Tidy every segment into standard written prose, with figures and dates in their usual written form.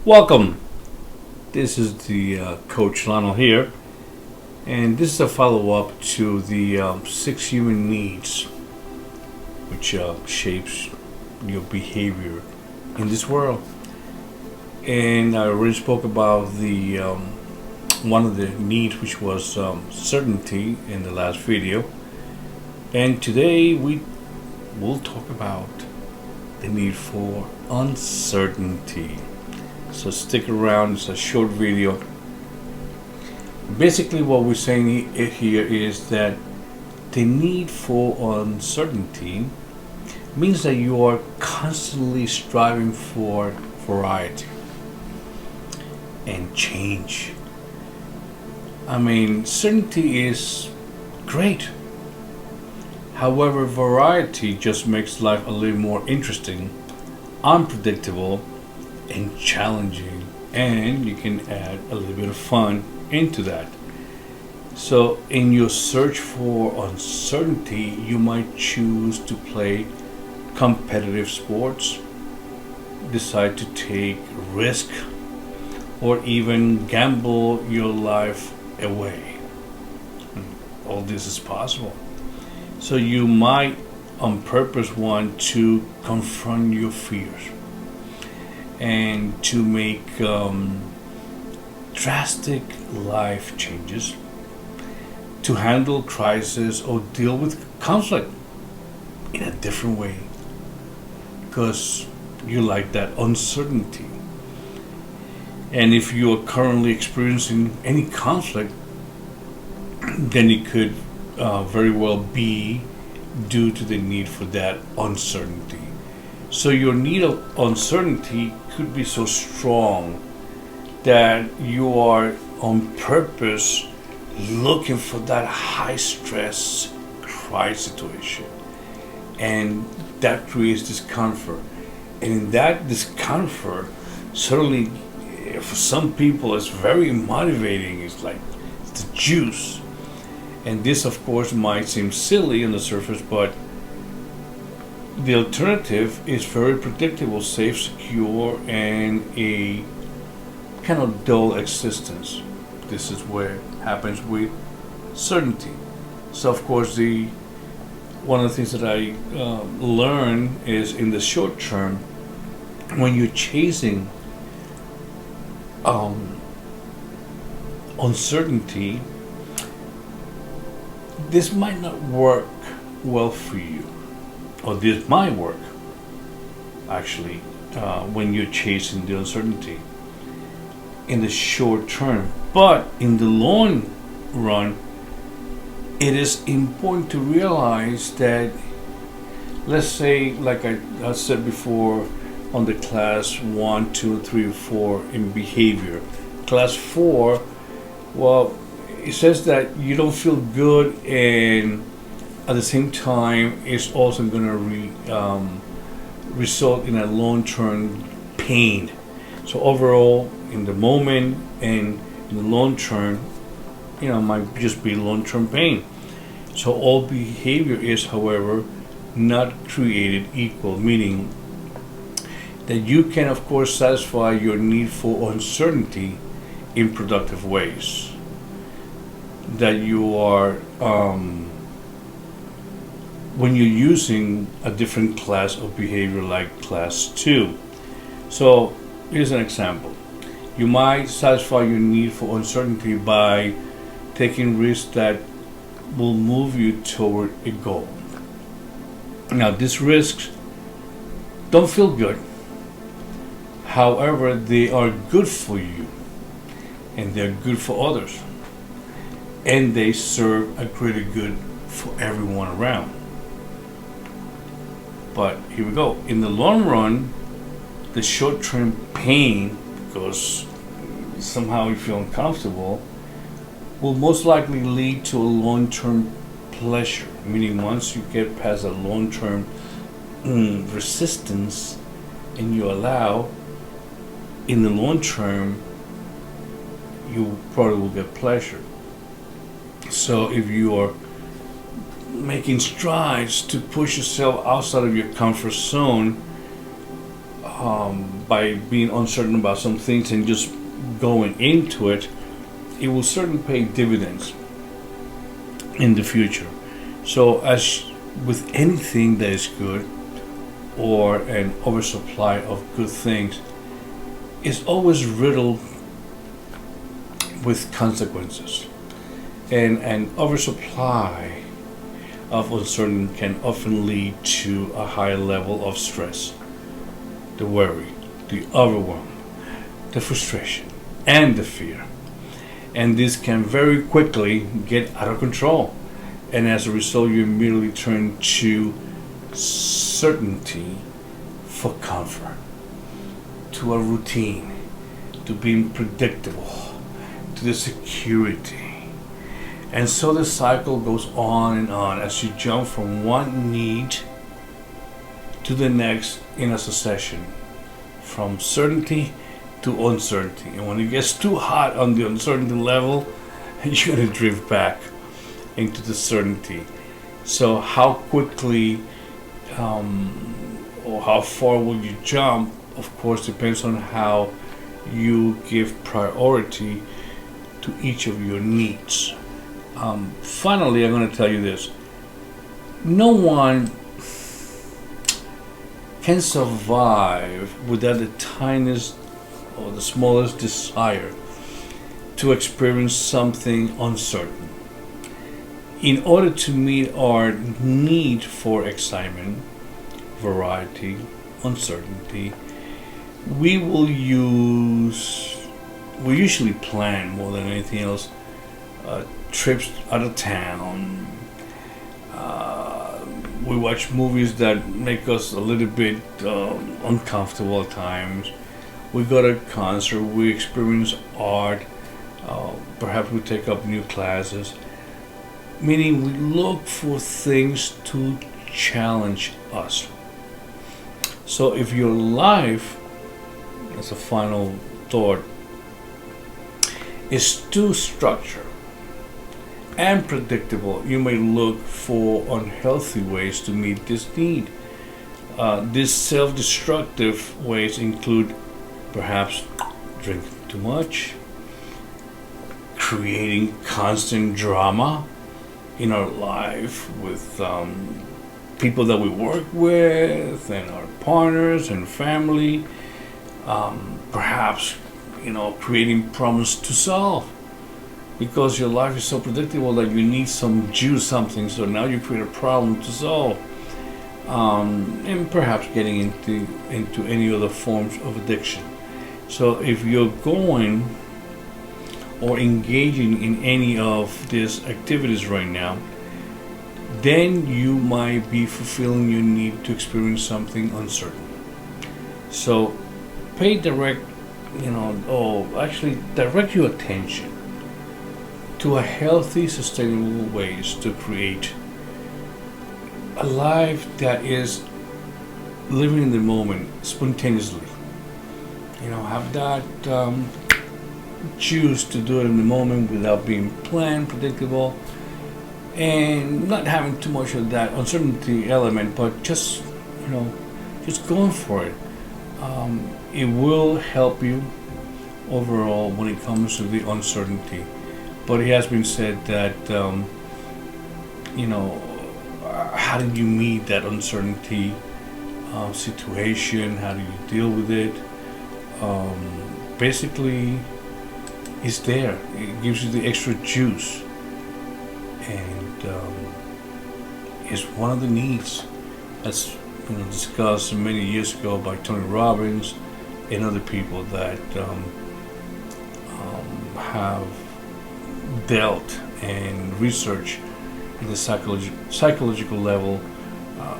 Welcome. This is the Coach Lionel here, and this is a follow-up to the 6 human needs, which shapes your behavior in this world. And I already spoke about the one of the needs, which was certainty, in the last video. And today we will talk about the need for uncertainty. So stick around, it's a short video. Basically what we're saying here is that the need for uncertainty means that you are constantly striving for variety and change. I mean, certainty is great. However, variety just makes life a little more interesting, unpredictable, and challenging, and you can add a little bit of fun into that. So in your search for uncertainty, you might choose to play competitive sports, decide to take risk, or even gamble your life away. All this is possible. So you might on purpose want to confront your fears and to make drastic life changes, to handle crisis or deal with conflict in a different way, because you like that uncertainty. And if you are currently experiencing any conflict, then it could very well be due to the need for that uncertainty. So your need of uncertainty could be so strong that you are on purpose looking for that high stress crisis situation, and that creates discomfort. And in that discomfort, certainly for some people it's very motivating. It's like it's the juice. And this of course might seem silly on the surface, but the alternative is very predictable, safe, secure, and a kind of dull existence. This is where it happens with certainty. So of course the one of the things that I learn is, in the short term, when you're chasing uncertainty, this might not work well for you, or this might work actually when you're chasing the uncertainty in the short term. But in the long run, it is important to realize that, let's say, like I said before, on the class 1, 2, 3, 4 in behavior. Class 4, well, it says that you don't feel good, and at the same time it's also going to result in a long-term pain. So overall, in the moment and in the long term, might just be long-term pain. So all behavior is, however, not created equal, meaning that you can of course satisfy your need for uncertainty in productive ways. That you are when you're using a different class of behavior, like class 2. So here's an example. You might satisfy your need for uncertainty by taking risks that will move you toward a goal. Now these risks don't feel good. However, they are good for you, and they're good for others, and they serve a greater good for everyone around. But here we go. In the long run, the short-term pain, because somehow you feel uncomfortable, will most likely lead to a long-term pleasure. Meaning, once you get past a long-term resistance and you allow, in the long term, you probably will get pleasure. So if you are making strides to push yourself outside of your comfort zone, by being uncertain about some things and just going into it, it will certainly pay dividends in the future. So, as with anything that is good or an oversupply of good things, is always riddled with consequences. And an oversupply of uncertainty can often lead to a high level of stress, the worry, the overwhelm, the frustration, and the fear. And this can very quickly get out of control. And as a result, you immediately turn to certainty for comfort, to a routine, to being predictable, to the security. And so the cycle goes on and on as you jump from one need to the next in a succession, from certainty to uncertainty. And when it gets too hot on the uncertainty level, you're going to drift back into the certainty. So how quickly or how far will you jump, of course, depends on how you give priority to each of your needs. Finally, I'm going to tell you this. No one can survive without the tiniest or the smallest desire to experience something uncertain. In order to meet our need for excitement, variety, uncertainty, we usually plan more than anything else trips out of town. We watch movies that make us a little bit uncomfortable at times. We go to a concert, we experience art, perhaps we take up new classes. Meaning we look for things to challenge us. So if your life, as a final thought, is too structured and predictable, you may look for unhealthy ways to meet this need. These self-destructive ways include perhaps drinking too much, creating constant drama in our life with people that we work with and our partners and family, perhaps creating problems to solve because your life is so predictable that you need some juice, something, so now you create a problem to solve, and perhaps getting into any other forms of addiction. So if you're going or engaging in any of these activities right now, then you might be fulfilling your need to experience something uncertain. So direct your attention to a healthy, sustainable ways to create a life that is living in the moment spontaneously. Have that choose to do it in the moment without being planned, predictable, and not having too much of that uncertainty element, but just going for it. It will help you overall when it comes to the uncertainty. But it has been said that how do you meet that uncertainty situation? How do you deal with it? Basically, it's there. It gives you the extra juice, and it's one of the needs that's discussed many years ago by Tony Robbins and other people that have dealt and researched in the psychological level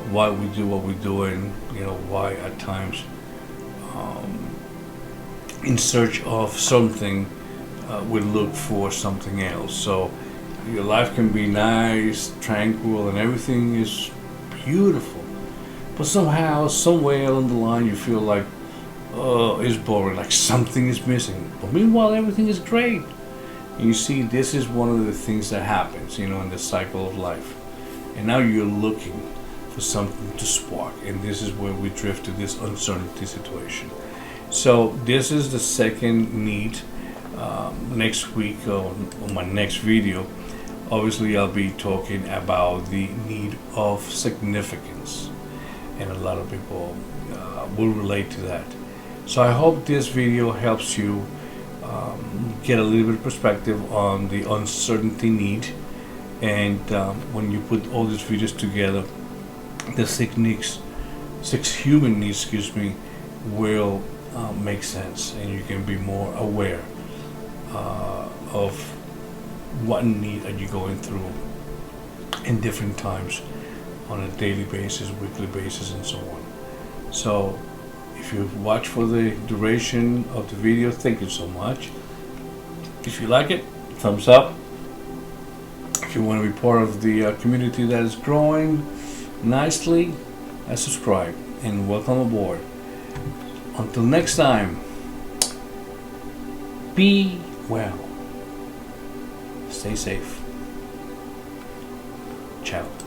why we do what we do, and why at times in search of something we look for something else. So your life can be nice, tranquil, and everything is beautiful, but somehow, somewhere along the line, you feel like it's boring, like something is missing. But meanwhile, everything is great. And you see, this is one of the things that happens, in the cycle of life. And now you're looking for something to spark, and this is where we drift to this uncertainty situation. So this is the second need. Next week on my next video, obviously I'll be talking about the need of significance, and a lot of people will relate to that. So I hope this video helps you get a little bit of perspective on the uncertainty need, and when you put all these videos together, the six human needs, will make sense, and you can be more aware of what need are you going through in different times on a daily basis, weekly basis, and so on. So if you watch for the duration of the video, thank you so much. If you like it, thumbs up. If you want to be part of the community that is growing nicely, subscribe and welcome aboard. Until next time, be well. Stay safe. Ciao.